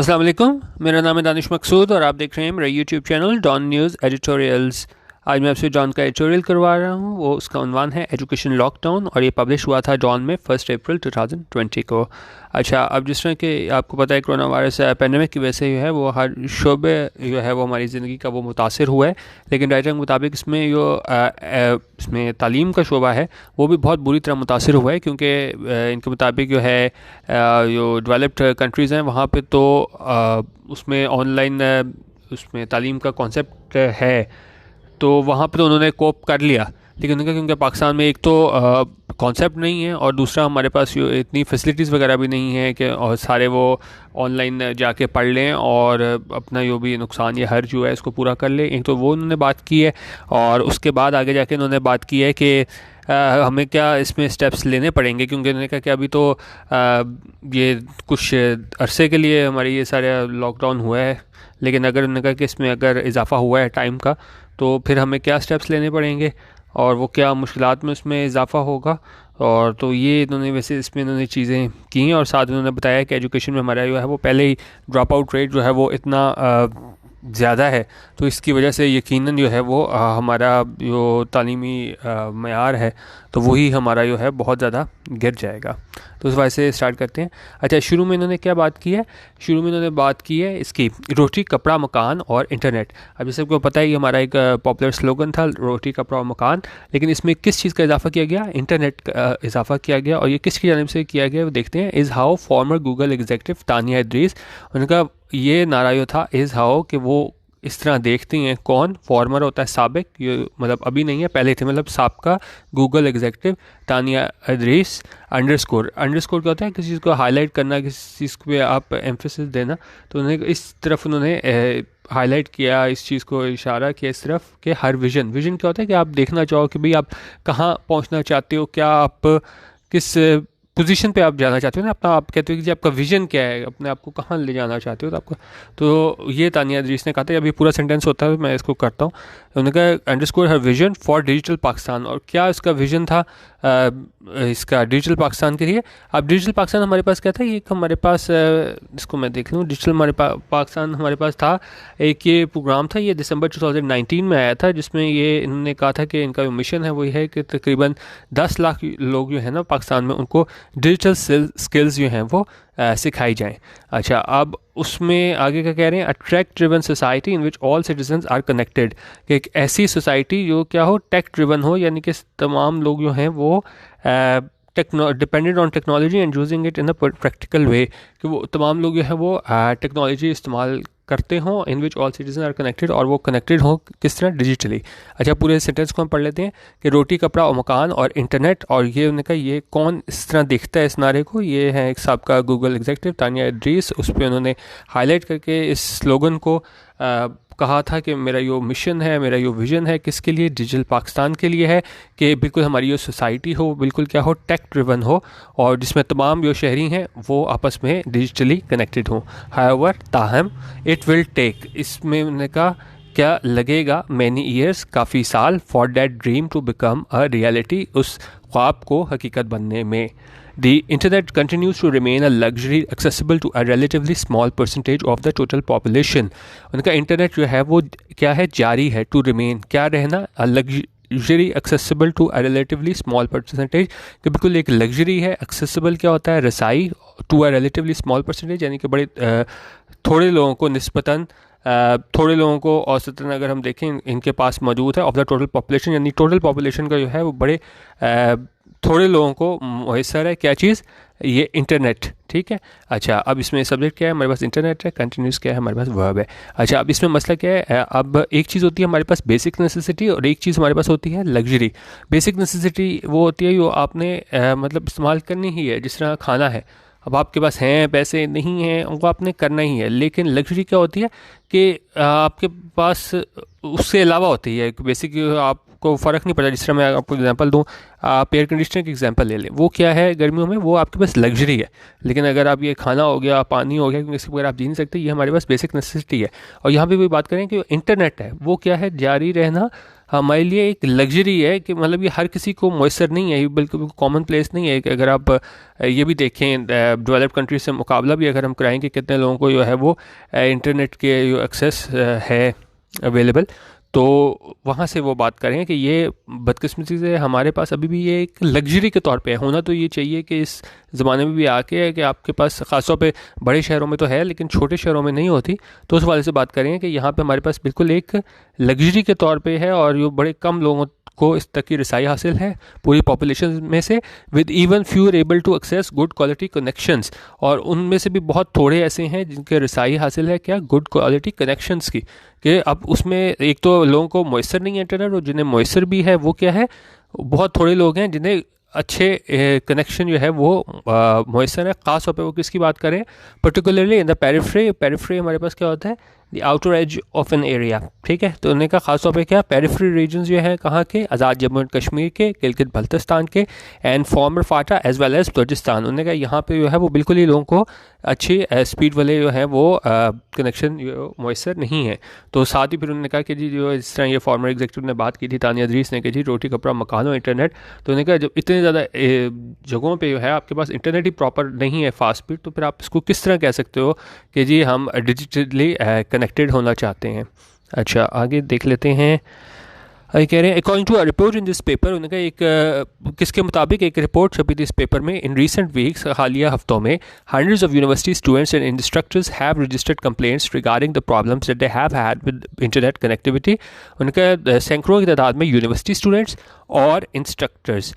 अस्सलाम वालेकुम। मेरा नाम है दानिश मकसूद और आप देख रहे हैं मेरा YouTube channel Dawn news editorials. आज मैं आपसे डॉन का एडिटोरियल करवा रहा हूँ। वो उसका उन्वान है एजुकेशन लॉकडाउन और ये पब्लिश हुआ था डॉन में 1 अप्रैल 2020 को। अच्छा, अब जिस तरह कि आपको पता है कोरोना वायरस पेंडेमिक की वजह से जो है वो हर शोबे जो है वो हमारी ज़िंदगी का वो मुतासर हुआ है। लेकिन राइटर के मुताबिक इसमें इसमें तालीम का शोबा है वो भी बहुत बुरी तरह मुतासर हुआ है, क्योंकि इनके मुताबिक जो है जो डेवलप्ड कंट्रीज़ हैं वहाँ पे तो उसमें ऑनलाइन उसमें तालीम का कॉन्सेप्ट है, तो वहाँ पे तो उन्होंने कोप कर लिया। लेकिन उनका क्योंकि पाकिस्तान में एक तो कॉन्सेप्ट नहीं है और दूसरा हमारे पास इतनी फैसिलिटीज़ वगैरह भी नहीं है कि और सारे वो ऑनलाइन जाके पढ़ लें और अपना जो भी नुकसान या हर्ज जो है इसको पूरा कर लें। एक तो वो उन्होंने बात की है और उसके बाद आगे जाके उन्होंने बात की है कि हमें क्या इसमें स्टेप्स लेने पड़ेंगे, क्योंकि उन्होंने कहा कि अभी तो ये कुछ अरसे के लिए हमारी ये सारा लॉकडाउन हुआ है, लेकिन अगर उन्होंने कहा कि इसमें अगर इजाफा हुआ है टाइम का तो फिर हमें क्या स्टेप्स लेने पड़ेंगे और वो क्या मुश्किलात में उसमें इजाफा होगा। और तो ये इन्होंने वैसे इसमें इन्होंने चीज़ें की हैं और साथ उन्होंने बताया कि एजुकेशन में हमारा जो है वो पहले ही ड्रॉप आउट रेट जो है वो इतना ज़्यादा है, तो इसकी वजह से यकीनन जो है वो हमारा जो तालीमी मयार है तो वही हमारा जो है बहुत ज़्यादा गिर जाएगा। तो उस वजह से स्टार्ट करते हैं। अच्छा, शुरू में इन्होंने क्या बात की है? शुरू में इन्होंने बात की है इसकी रोटी कपड़ा मकान और इंटरनेट। अब जैसे आपको पता है ये हमारा एक पॉपुलर स्लोगन था, रोटी कपड़ा और मकान, लेकिन इसमें किस चीज़ का इजाफा किया गया? इंटरनेट का इजाफा किया गया। और ये किसकी जानिब से किया गया वो देखते हैं। Is how farmer Google executive Tania Idris, उनका ये नारा जो था इज़ हाउ कि वो इस तरह देखती हैं। कौन? फॉर्मर होता है साबिक, ये मतलब अभी नहीं है, पहले थे, मतलब साबका Google executive Tania Idris underscore क्या होता है? किसी चीज़ को हाईलाइट करना, किसी चीज़ पे आप एम्फेसिस देना। तो उन्होंने इस तरफ उन्होंने हाईलाइट किया, इस चीज़ को इशारा किया इस तरफ कि हर विज़न क्या होता है कि आप देखना चाहो कि भाई आप कहाँ पहुँचना चाहते हो, क्या आप किस पोजीशन पे आप जाना चाहते हो ना, अपना आप कहते हो कि जी आपका विजन क्या है, अपने आप को कहाँ ले जाना चाहते हो। तो आपका तो ये तानिया इद्रीस ने कहा था। अभी पूरा सेंटेंस होता है मैं इसको करता हूँ। उन्होंने कहा underscore her vision for digital Pakistan. और क्या इसका विजन था इसका डिजिटल पाकिस्तान के लिए? अब डिजिटल पाकिस्तान हमारे पास क्या था? ये हमारे पास इसको मैं देख लूँ। डिजिटल हमारे पाकिस्तान हमारे पास था एक ये प्रोग्राम था, ये दिसंबर 2019 में आया था, जिसमें ये इन्होंने कहा था कि इनका जो मिशन है वही है कि तकरीबन 10 लाख लोग जो है ना पाकिस्तान में उनको डिजिटल स्किल्स जो हैं वो सिखाई जाएं। अच्छा, अब उसमें आगे क्या कह रहे हैं? Attract driven society in which all citizens are connected, कि एक ऐसी सोसाइटी जो क्या हो, टेक ड्रिवन हो, यानी कि तमाम लोग जो हैं वो dependent on technology and using it in a practical way, कि वो तमाम लोग जो है वो टेक्नोलॉजी इस्तेमाल करते हों, in which all citizen are connected, और वो कनेक्टेड हों किस तरह? डिजिटली। अच्छा, पूरे सेंटेंस को हम पढ़ लेते हैं कि रोटी कपड़ा और मकान और इंटरनेट। और ये उन्होंने कहा ये कौन इस तरह देखता है इस नारे को? ये है एक साबका गूगल एग्जीक्यूटिव तानिया इद्रीस। उस पर उन्होंने हाईलाइट करके इस स्लोगन को कहा था कि मेरा यो मिशन है, मेरा यो विजन है, किसके लिए? डिजिटल पाकिस्तान के लिए है, कि बिल्कुल हमारी जो सोसाइटी हो बिल्कुल क्या हो, टेक ड्रिवन हो, और जिसमें तमाम जो शहरी हैं वो आपस में डिजिटली कनेक्टेड हों। हाउएवर, ताहम इट विल टेक, इसमें उन्होंने कहा क्या लगेगा, मैनी ईयर्स, काफ़ी साल, for that dream to become a reality, उस ख्वाब को हकीकत बनने में। The internet continues to remain a luxury accessible to a relatively small percentage of the total population. उनका इंटरनेट जो है वो क्या है? जारी है। टू रिमेन क्या रहना? a luxury accessible to a relatively small percentage, कि बिल्कुल एक लग्जरी है। accessible क्या होता है? रसाई। to a relatively small percentage यानी कि बड़े थोड़े लोगों को निस्बतन थोड़े लोगों को औसतन अगर हम देखें इनके पास मौजूद है ऑफ द टोटल पॉपुलेशन, यानी टोटल पॉपुलेशन का जो है वो बड़े थोड़े लोगों को मुयसर है। क्या चीज़? ये इंटरनेट। ठीक है। अच्छा, अब इसमें सब्जेक्ट क्या है? हमारे पास इंटरनेट है। कंटिन्यूस क्या है? हमारे पास वर्ब है। अच्छा, अब इसमें मसला क्या है? अब एक चीज़ होती है हमारे पास बेसिक नेसेसिटी और एक चीज़ हमारे पास होती है लग्जरी। बेसिक नेसेसिटी वो होती है जो आपने मतलब इस्तेमाल करनी ही है, जिस तरह खाना है। अब आपके पास हैं पैसे, नहीं हैं, वो आपने करना ही है। लेकिन लग्जरी क्या होती है कि आपके पास उससे अलावा होती है बेसिक, आपको फ़र्क नहीं पड़ता। जिस तरह मैं आपको एग्जांपल दूं, आप एयर कंडीशनर की एग्जांपल ले लें, वो क्या है गर्मियों में? वो आपके पास लग्जरी है। लेकिन अगर आप ये खाना हो गया, पानी हो गया, क्योंकि इसके बगैर आप जी नहीं सकते, ये हमारे पास बेसिक नेसेसिटी है। और यहाँ पे भी बात करें कि इंटरनेट है वो क्या है? जारी रहना हमारे लिए एक लग्जरी है कि मतलब ये हर किसी को मैसर नहीं है, ये बिल्कुल कॉमन प्लेस नहीं है कि अगर आप ये भी देखें डेवलप्ड कंट्री से मुकाबला भी अगर हम कराएं कि कितने लोगों को जो है वो इंटरनेट के जो एक्सेस है अवेलेबल, तो वहाँ से वो बात करें कि ये बदकिस्मती से हमारे पास अभी भी ये एक लग्जरी के तौर पे है। होना तो ये चाहिए कि इस ज़माने में भी आके है कि आपके पास ख़ासतौर पे बड़े शहरों में तो है लेकिन छोटे शहरों में नहीं होती, तो उस वाले से बात करें कि यहाँ पे हमारे पास बिल्कुल एक लग्जरी के तौर पे है और ये बड़े कम लोगों को इस तक की रसाई हासिल है पूरी पॉपुलेशन में से, with even fewer able to access good quality connections, और उनमें से भी बहुत थोड़े ऐसे हैं जिनके रसाई हासिल है क्या, गुड क्वालिटी कनेक्शंस की, कि अब उसमें एक तो लोगों को मैसर नहीं है इंटरनेट, और जिन्हें मैसर भी है वो क्या है, बहुत थोड़े लोग हैं जिन्हें अच्छे कनेक्शन जो है वो मैसर है। ख़ास तौर पे वो किसकी बात करें, पर्टिकुलरली इन द पेरिफ्री हमारे पास क्या होता है, the outer as of an area, ठीक है। तो उन्होंने कहा खास तौर पे क्या, पेरिफ्री रीजन्स जो है कहाँ के, आज़ाद जम्मू एंड कश्मीर के, गिलगित बल्तिस्तान के, and former FATA as well as Balochistan. उन्होंने कहा यहाँ पे जो है वो बिल्कुल ही लोगों को अच्छी स्पीड वाले जो है वो कनेक्शन मैसर नहीं है। तो साथ ही फिर उन्होंने कहा कि जी जो इस तरह ये फॉर्मर एग्जीक्यूटिव ने बात की थी तानिया अदरीस ने कि जी रोटी कपड़ा मकान हो इंटरनेट, तो उन्होंने कहा जब इतने ज़्यादा जगहों पे जो है आपके पास इंटरनेट ही प्रॉपर नहीं है फास्ट स्पीड, तो फिर आप इसको किस तरह कह सकते हो कि जी हम डिजिटली कनेक्टेड होना चाहते हैं। अच्छा आगे देख लेते हैं, कह रहे हैं according to a report in this paper, उन्होंने कहा एक किसके मुताबिक एक रिपोर्ट छपी थी इस पेपर में, इन रीसेंट वीक्स हालिया हफ्तों में hundreds of university students and instructors have registered complaints regarding the problems that they have had with internet connectivity. उनका सैकड़ों की तादाद में यूनिवर्सिटी स्टूडेंट्स और इंस्ट्रक्टर्स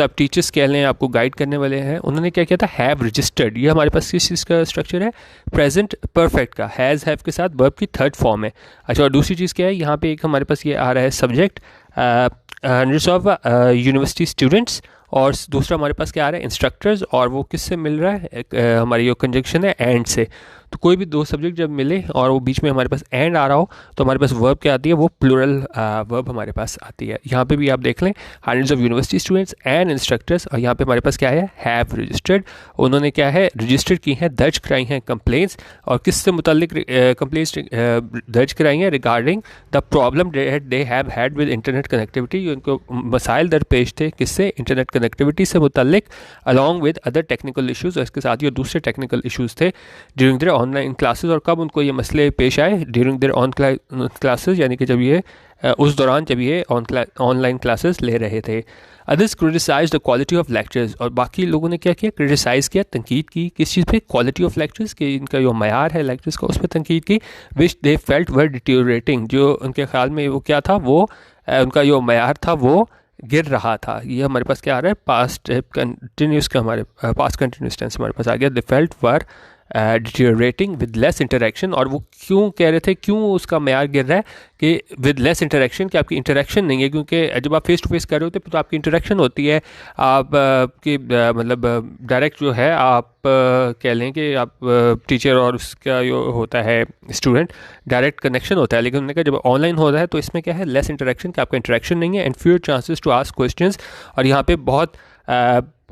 आप टीचर्स कह लें, आपको गाइड करने वाले हैं, उन्होंने क्या किया था, हैव रजिस्टर्ड, ये हमारे पास किस चीज़ का स्ट्रक्चर है, प्रेजेंट परफेक्ट का, हैज़ हैव के साथ वर्ब की थर्ड फॉर्म है। अच्छा और दूसरी चीज़ क्या है, यहाँ पे एक हमारे पास ये आ रहा है subject hundreds of university students, और दूसरा हमारे पास क्या आ रहा है, इंस्ट्रक्टर्स, और वो किससे मिल रहा है, हमारी जो कंजंक्शन है एंड से। तो कोई भी दो सब्जेक्ट जब मिले और वो बीच में हमारे पास एंड आ रहा हो तो हमारे पास वर्ब क्या आती है, वो प्लूरल वर्ब हमारे पास आती है। यहाँ पे भी आप देख लें hundreds of university students and instructors, और यहाँ पे हमारे पास क्या है, हैव रजिस्टर्ड, उन्होंने क्या है रजिस्टर्ड की हैं, दर्ज कराई हैं कंप्लेंट्स, और किससे मुतालिक कंप्लेंट्स दर्ज कराई हैं, regarding the problem they have had with internet connectivity, उनको मसाइल दरपेश थे किससे, इंटरनेट कनेक्टिविटी से मुतालिक, along with other technical issues, और इसके साथ ही दूसरे टेक्निकल इशूज़ थे ड्यूरिंग देयर ऑनलाइन क्लासेस। और कब उनको ये मसले पेश आए, ड्यूरिंग देयर ऑन क्लासेस, यानी कि जब ये उस दौरान जब ये ऑनलाइन क्लासेस ले रहे थे। Others criticise the quality of lectures, और बाकी लोगों ने क्या किया, क्रिटिसाइज़ किया, तनकीद की, किस चीज़ पे, क्वालिटी ऑफ लेक्चर्स, कि इनका जो मयार है लेक्चर्स का उस पर तनकीद की, विच दे फेल्ट वर डिटीरियोरेटिंग, जो उनके ख्याल में वो क्या था, वो उनका जो मयार था वो गिर रहा था। ये हमारे पास क्या आ रहा है, पास्ट कंटिन्यूस का, हमारे पास्ट कंटिन्यूस टेंस हमारे पास आ गया, they felt were deteriorating with less interaction, और वो क्यों कह रहे थे, क्यों उसका मयार गिर रहा है कि विद लेस इंटरेक्शन, कि आपकी इंटरेक्शन नहीं है, क्योंकि जब आप फेस टू फेस कर रहे होते तो आपकी इंटरेक्शन होती है, आप की मतलब डायरेक्ट जो है आप कह लें कि आप टीचर और उसका जो होता है स्टूडेंट डायरेक्ट कनेक्शन होता है, लेकिन उन्होंने कहा जब ऑनलाइन होता है तो इसमें क्या है, लेस इंटरेक्शन, कि आपका इंटरेक्शन नहीं है, and fewer chances to ask questions, और यहाँ पे बहुत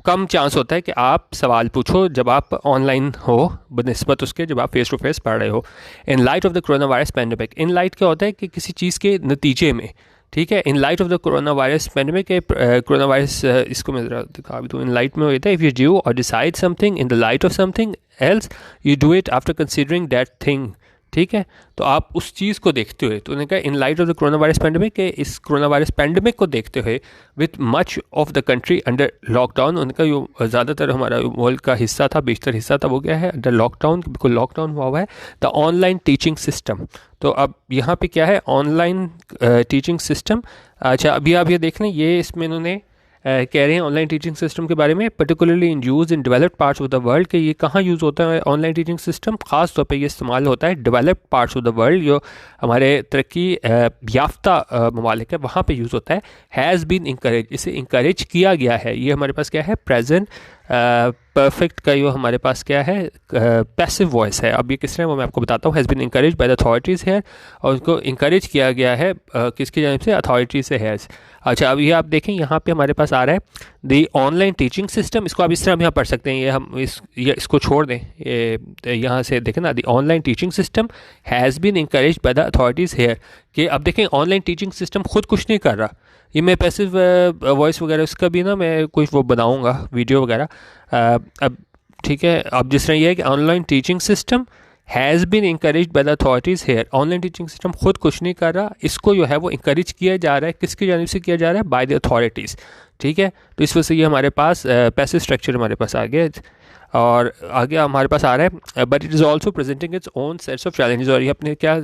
कम चांस होता है कि आप सवाल पूछो जब आप ऑनलाइन हो बनिस्बत उसके जब आप फेस टू फेस पढ़ रहे हो। In light of the corona virus pandemic, in light क्या होता है कि किसी चीज़ के नतीजे में, ठीक है, in light of the corona virus pandemic, corona virus इसको मैं ज़रा दिखा भी दूँ, इन लाइट में होता है, इफ़ यू डू और decide something in the light of something else you do it after considering that thing, ठीक है। तो आप उस चीज़ को देखते हुए, तो उन्होंने कहा in light of the corona virus pandemic, के इस कोरोना वायरस पैंडेमिक को देखते हुए, with much of the country under lockdown, उनका जो ज़्यादातर हमारा मुल्क का हिस्सा था, बेशतर हिस्सा था, वो क्या है, अंडर लॉकडाउन, बिल्कुल लॉकडाउन हुआ है, द ऑनलाइन टीचिंग सिस्टम। तो अब यहाँ पे क्या है, ऑनलाइन टीचिंग सिस्टम। अच्छा अभी आप ये देख लें, ये इसमें इन्होंने कह रहे हैं ऑनलाइन टीचिंग सिस्टम के बारे में, particularly in use in developed parts of the world, कि ये कहाँ यूज़ होता है ऑनलाइन टीचिंग सिस्टम, ख़ास तौर पे ये इस्तेमाल होता है developed parts of the world, जो हमारे तरक्की याफ्ता ममालिक है वहाँ पे यूज़ होता है। हैज़ बीन इंकरेज, इसे इंकरेज किया गया है, ये हमारे पास क्या है, प्रेजेंट परफेक्ट का जो हमारे पास क्या है, पैसिव वॉइस है। अब ये किस तरह वो मैं आपको बताता हूँ। Has been encourage by the authorities here, और उसको इंकरेज किया गया है किसकी जानिब से, अथॉरिटी से है। अच्छा, अब ये आप देखें यहाँ पे हमारे पास आ रहा है दी ऑनलाइन टीचिंग सिस्टम। इसको आप इस तरह हम यहाँ पढ़ सकते हैं, ये हम इसको छोड़ दें, ये यहाँ से देखें ना, the online teaching system has been encourage by the authorities here. कि अब देखें ऑनलाइन टीचिंग सिस्टम खुद कुछ नहीं कर रहा। ये मैं पैसिव वॉइस वगैरह उसका भी ना मैं कुछ वो बनाऊँगा वीडियो वगैरह। अब ठीक है, अब जिस तरह ये है कि online teaching system has been encourage by the authorities here, online teaching system खुद कुछ नहीं कर रहा, इसको जो है वो इंकरेज किया जा रहा है, किसकी जानिब से किया जा रहा है, बाय द अथॉरिटीज़। ठीक है, तो इस वजह से ये हमारे पास पैसिव स्ट्रक्चर हमारे पास आ गया। और आगे हमारे पास आ रहा है but it is also presenting its own sets of challenges, और ये अपने क्या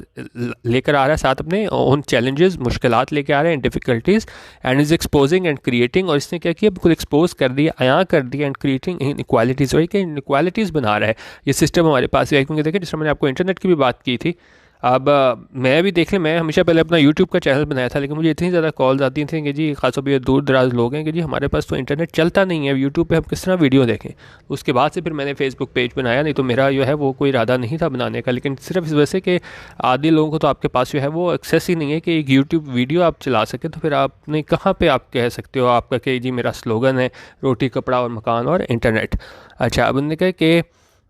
लेकर आ रहा है, साथ अपने ओन चैलेंजेस, मुश्किलात लेके आ रहे हैं, difficulties, and is exposing and creating, और इसने क्या किया, बिल्कुल एक्सपोज कर दिया, आया कर दिया, एंड क्रिएटिंग इनइक्वालिटीज़, और ये इनइक्वालिटीज़ बना रहा है ये सिस्टम हमारे पास है। क्योंकि देखिए जिस तरह मैंने आपको इंटरनेट की भी बात की थी, अब मैं भी देख लें, मैं हमेशा पहले अपना यूट्यूब का चैनल बनाया था, लेकिन मुझे इतनी ज़्यादा कॉल्स आती थी कि जी खासतौर पर दूर दराज लोग हैं कि जी हमारे पास तो इंटरनेट चलता नहीं है, यूट्यूब पे हम किस तरह वीडियो देखें। उसके बाद से फिर मैंने फेसबुक पेज बनाया, नहीं तो मेरा जो है वो कोई इरादा नहीं था बनाने का, लेकिन सिर्फ इस वजह से कि आदि लोगों को तो आपके पास जो है वो एक्सेस ही नहीं है कि एक यूट्यूब वीडियो आप चला सकें, तो फिर आपने कहाँ पर आप कह सकते हो आपका कि जी मेरा स्लोगन है रोटी कपड़ा और मकान और इंटरनेट। अच्छा, अब उन्होंने कहा कि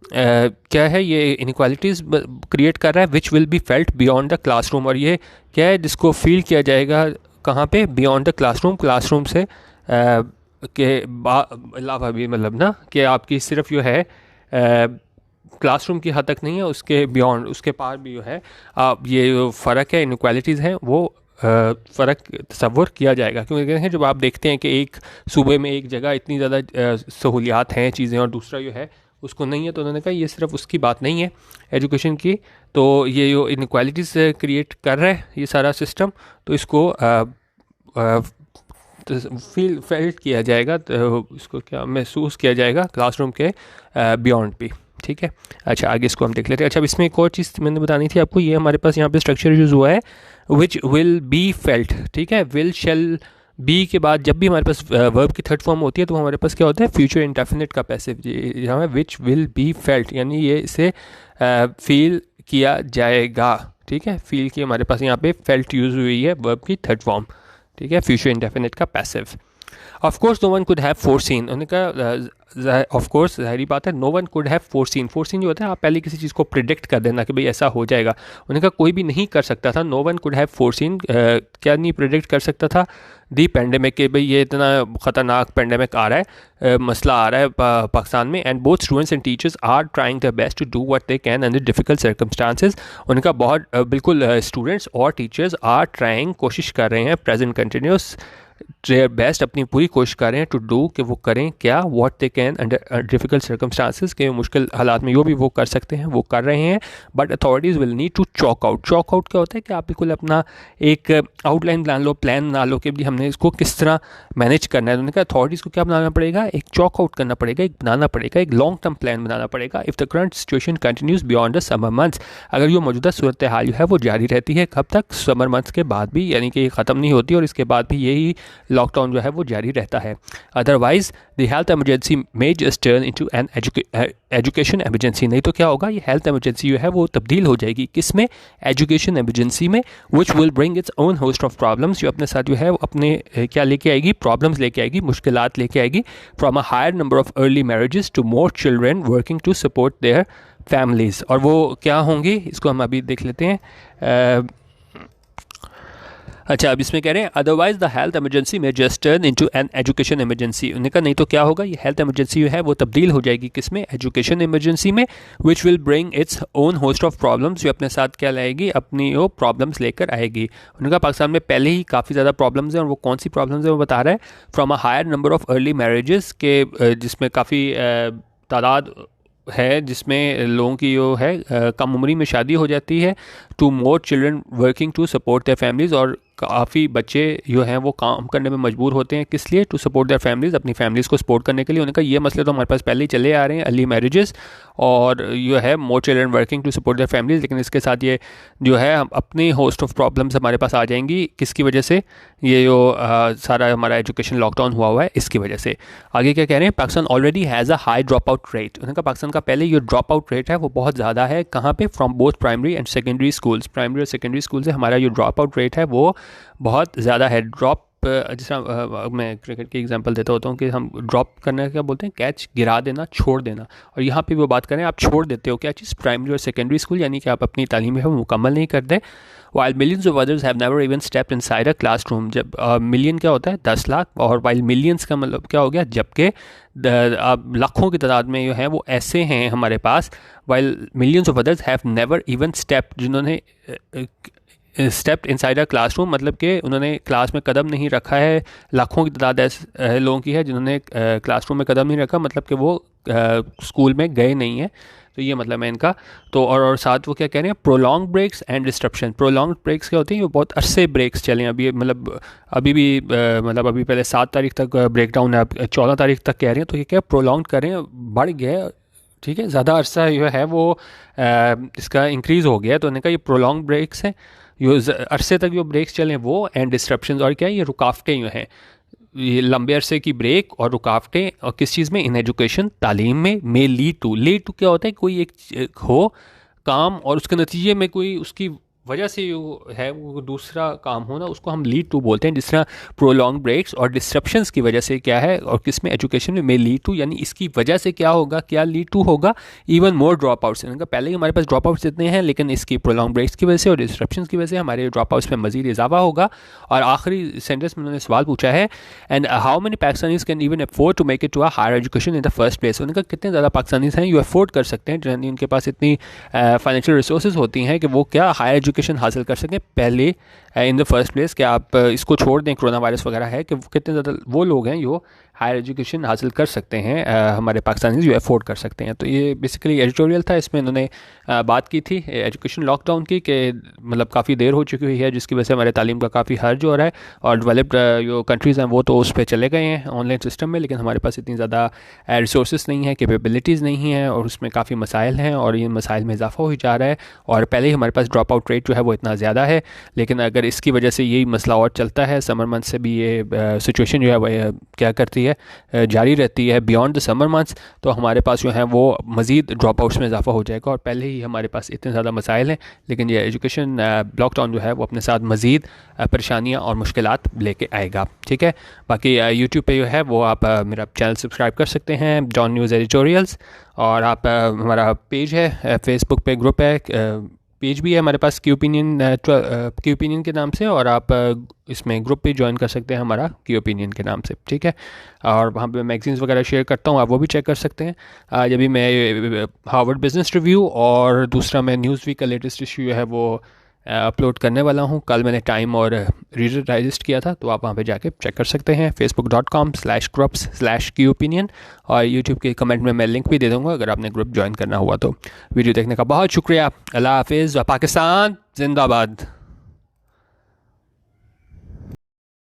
क्या है, ये इनइक्वालिटीज़ क्रिएट कर रहा है which will be felt beyond the classroom, और ये क्या है जिसको फील किया जाएगा कहाँ पे, बियॉन्ड द क्लासरूम, क्लासरूम से के अलावा भी, मतलब ना कि आपकी सिर्फ जो है क्लासरूम की हद तक नहीं है, उसके बियॉन्ड, उसके पार भी जो है आप ये जो फ़र्क है, इनइक्वालिटीज़ हैं, वो फ़र्क तस्वर किया जाएगा। क्योंकि जब आप देखते हैं कि एक सूबे में एक जगह इतनी ज़्यादा सहूलियात हैं चीज़ें और दूसरा जो है उसको नहीं है, तो उन्होंने कहा ये सिर्फ उसकी बात नहीं है एजुकेशन की, तो ये जो इनइक्वालिटीज़ क्रिएट कर रहा है ये सारा सिस्टम, तो इसको फेल्ट किया जाएगा, तो इसको क्या महसूस किया जाएगा क्लासरूम के बियॉन्ड भी। ठीक है, अच्छा आगे इसको हम देख लेते हैं। अच्छा, अब इसमें एक और चीज़ मैंने बतानी थी आपको, ये हमारे पास यहाँ पे स्ट्रक्चर यूज़ हुआ है विच विल बी फेल्ट। ठीक है, विल शेल बी के बाद जब भी हमारे पास वर्ब की थर्ड फॉर्म होती है तो हमारे पास क्या होता है, फ्यूचर इंडेफिनिट का पैसिव, यहाँ विच विल बी फेल्ट, यानी ये इसे फील किया जाएगा। ठीक है, फील की हमारे पास यहाँ पे फेल्ट यूज़ हुई है वर्ब की थर्ड फॉर्म। ठीक है, फ्यूचर इंडेफिनिट का passive. Of course no one could have foreseen, उन्होंने कहा ऑफ कोर्स जाहिर बात है, no one could have foreseen, foreseen जो होता है आप पहले किसी चीज़ को प्रिडिक्ट कर देना कि भाई ऐसा हो जाएगा, उन्होंने कहा कोई भी नहीं कर सकता था, no one could have foreseen, क्या नहीं प्रिडिक्ट कर सकता था, दी पेंडेमिक, के भाई ये इतना ख़तरनाक पेंडेमिक आ रहा है, मसला आ रहा है पाकिस्तान में, and both students and teachers are trying their best to do what they can under difficult circumstances, उनका बहुत बिल्कुल स्टूडेंट्स और टीचर्स आर ट्राइंग, कोशिश कर रहे हैं, प्रेजेंट कंटिन्यूस देयर बेस्ट, अपनी पूरी कोशिश कर रहे हैं टू डू, कि वो करें क्या, what they can under difficult circumstances, के मुश्किल हालात में जो भी वो कर सकते हैं वो कर रहे हैं, but authorities will need to chalk out. Chalk out क्या होता है कि आप बिल्कुल अपना एक आउटलाइन बना लो, प्लान बना लो कि हमने इसको किस तरह मैनेज करना है। उन्होंने कहा अथॉरिटीज़ को क्या बनाना पड़ेगा, एक चॉक आउट करना पड़ेगा, एक बनाना पड़ेगा, एक लॉन्ग टर्म प्लान बनाना पड़ेगा। If the current situation continues beyond the summer months, अगर जो मौजूदा सूरत हाल जो है वो जारी रहती है, कब तक, समर मंथ्स के बाद भी, यानी कि ख़त्म नहीं होती और इसके बाद भी यही लॉकडाउन जो है वो जारी रहता है। Otherwise the health emergency may just turn into an education emergency, नहीं तो क्या होगा, ये हेल्थ इमरजेंसी जो है वो तब्दील हो जाएगी किस में, एजुकेशन इमरजेंसी में, which will bring its own host of problems, जो अपने साथ जो है वो अपने क्या लेके आएगी, प्रॉब्लम्स लेके आएगी, मुश्किलात लेके आएगी, from a higher number of early marriages to more children working to support their families, और वो क्या होंगी इसको हम अभी देख लेते हैं। अच्छा, अब इसमें कह रहे हैं अदरवाइज द हेल्थ इमरजेंसी में just turn into an education emergency, उन्होंने कहा नहीं तो क्या होगा, ये हेल्थ इमरजेंसी जो है वो तब्दील हो जाएगी किस में, एजुकेशन इमरजेंसी में, which will bring its own host of problems, जो अपने साथ क्या लाएगी, अपनी वो प्रॉब्लम्स लेकर आएगी। उन्होंने कहा पाकिस्तान में पहले ही काफ़ी ज़्यादा प्रॉब्लम्स हैं, और वो कौन सी प्रॉब्लम्स हैं वो बता रहा है, from a higher number of early marriages, के जिसमें काफ़ी तादाद है जिसमें लोगों की जो है कम उम्री में शादी हो जाती है, to more children working to support their families, और काफ़ी बच्चे जो हैं वो काम करने में मजबूर होते हैं, किस लिए? टू सपोर्ट देयर फैमिलीज़, अपनी फैमिलीज़ को सपोर्ट करने के लिए। उन्होंने कहा ये मसले तो हमारे पास पहले ही चले आ रहे हैं, अर्ली मैरिजेस और जो है more children working to support their families, लेकिन इसके साथ ये जो है अपनी होस्ट ऑफ प्रॉब्लम्स हमारे पास आ जाएंगी। किसकी वजह से? ये जो सारा हमारा एजुकेशन लॉकडाउन हुआ है इसकी वजह से। आगे क्या कह रहे हैं? Pakistan already has a high drop out rate. उन्होंने कहा पाकिस्तान का पहले जो ड्रॉप आउट रेट है वो बहुत ज़्यादा है। कहाँ पे? From both primary and secondary schools. Primary और सेकेंडरी स्कूल से हमारा जो ड्रॉप आउट रेट है वो बहुत ज़्यादा है। ड्रॉप, जिस तरह मैं क्रिकेट की एग्जांपल देता होता हूँ कि हम ड्रॉप करने का क्या बोलते हैं? कैच गिरा देना, छोड़ देना। और यहाँ पे वो बात करें आप छोड़ देते हो क्या चीज़? प्राइमरी और सेकेंडरी स्कूल, यानी कि आप अपनी तालीम है वो मुकम्मल नहीं करते। While millions of others have never even stepped inside a classroom. जब मिलियन क्या होता है? 10 लाख, और वाइल मिलियंस का मतलब क्या हो गया? जबकि लाखों की तादाद में जो है वो ऐसे हैं हमारे पास। While millions of others have never even stepped, जिन्होंने स्टेप्ड इनसाइड अ क्लासरूम, मतलब कि उन्होंने क्लास में कदम नहीं रखा है। लाखों की तादाद ऐसे लोगों की है जिन्होंने क्लासरूम में कदम नहीं रखा, मतलब कि वो स्कूल में गए नहीं हैं। तो ये मतलब है इनका। तो और साथ वो क्या कह रहे हैं? Prolong breaks and disruption. Prolong breaks क्या होती हैं? वो बहुत अरसे ब्रेक्स चले। अभी मतलब अभी भी मतलब अभी पहले 7 तारीख तक ब्रेक डाउन है, अब 14 तारीख तक कह रहे हैं। तो ये क्या प्रोलॉन्ग कर रहे हैं? बढ़ गया, ठीक है, ज़्यादा अरसा जो है वो इसका इंक्रीज़ हो गया है। तो उन्होंने कहा ये प्रोलॉन्ग ब्रेक्स हैं, ये अरसे तक जो ब्रेक्स चलें वो, एंड डिस्ट्रप्शन, और क्या है? ये रुकावटें जो हैं, ये लंबे अरसे की ब्रेक और रुकावटें, और किस चीज़ में? इन एजुकेशन, तालीम में। मे लीड टू क्या होता है? कोई एक हो काम और उसके नतीजे में कोई उसकी वजह से जो है वो दूसरा काम हो ना, उसको हम लीड टू बोलते हैं। जिस तरह प्रोलॉन्ग ब्रेक्स और डिस्ट्रप्शंस की वजह से क्या है, और किस में? एजुकेशन में। मे लीड टू, यानी इसकी वजह से क्या होगा? क्या लीड टू होगा? Even more drop outs. इनका पहले ही हमारे पास ड्रॉप आउट्स इतने हैं, लेकिन इसकी प्रोलॉन्ग ब्रेक्स की वजह से और डिस्ट्रप्शंस की वजह से हमारे ड्रॉप आउट्स में मजीद इजाफा होगा। और आखिरी सेंटेंस में उन्होंने सवाल पूछा है, and how many Pakistanis can even afford to make it to a higher education in the first place. उन्होंने कहा कितने ज़्यादा पाकिस्तानीज हैं जो अफोर्ड कर सकते हैं, यानी उनके पास इतनी फाइनेंशियल रिसोर्सेज होती हैं कि वो क्या हायर एजुकेशन हासिल कर सकें पहले इन द फर्स्ट प्लेस। कि आप इसको छोड़ दें, कोरोना वायरस वगैरह है, कि कितने ज़्यादा वो लोग हैं जो हायर एजुकेशन हासिल कर सकते हैं, हमारे पाकिस्तानी जो अफोर्ड कर सकते हैं। तो ये बेसिकली एडिटोरियल था, इसमें उन्होंने बात की थी एजुकेशन लॉकडाउन की, कि मतलब काफ़ी देर हो चुकी हुई है जिसकी वजह से हमारे तालीम का काफ़ी हर्ज हो रहा है। और डेवलप्ड जो कंट्रीज़ हैं वो तो उस पर चले गए हैं ऑनलाइन सिस्टम में, लेकिन हमारे पास इतनी ज़्यादा रिसोर्स नहीं है, कैपेबिलिटीज़ नहीं हैं, और उसमें काफ़ी मसाइल हैं, और इन मसाइल में इजाफा हो जा रहा है। और पहले ही हमारे पास ड्रॉप आउट रेट जो है वो इतना ज़्यादा है, लेकिन अगर इसकी वजह से यही मसला और चलता है, समर मंथ से भी ये सिचुएशन जो है वो क्या करती है, जारी रहती है बियॉन्ड द समर मंथ्स, तो हमारे पास जो है वो मज़ीद ड्रॉप आउट्स में इजाफा हो जाएगा। और पहले ही हमारे पास इतने ज़्यादा मसाइल हैं, लेकिन ये एजुकेशन लॉकडाउन जो है वो अपने साथ मज़ीद परेशानियाँ और मुश्किलात लेके आएगा। ठीक है, बाकी यूट्यूब पे जो है वो आप मेरा चैनल सब्सक्राइब कर सकते हैं, डॉन न्यूज़ एडिटोरियल्स। और आप हमारा पेज है फेसबुक पे, ग्रुप है, पेज भी है हमारे पास क्यू ओपिनियन के नाम से, और आप इसमें ग्रुप पे ज्वाइन कर सकते हैं हमारा क्यू ओपिनियन के नाम से। ठीक है, और वहाँ पे मैगजीन्स वगैरह शेयर करता हूँ, आप वो भी चेक कर सकते हैं। आज अभी मैं हार्वर्ड बिजनेस रिव्यू और दूसरा मैं न्यूज़ वीक का लेटेस्ट इशू है वो अपलोड करने वाला हूँ। कल मैंने टाइम और रीडर डाइजेस्ट किया था, तो आप वहाँ पे जाके चेक कर सकते हैं, facebook.com/groups/qopinion। और यूट्यूब के कमेंट में मैं लिंक भी दे दूँगा अगर आपने ग्रुप ज्वाइन करना हुआ तो। वीडियो देखने का बहुत शुक्रिया। अल्लाह हाफिज़। पाकिस्तान जिंदाबाद।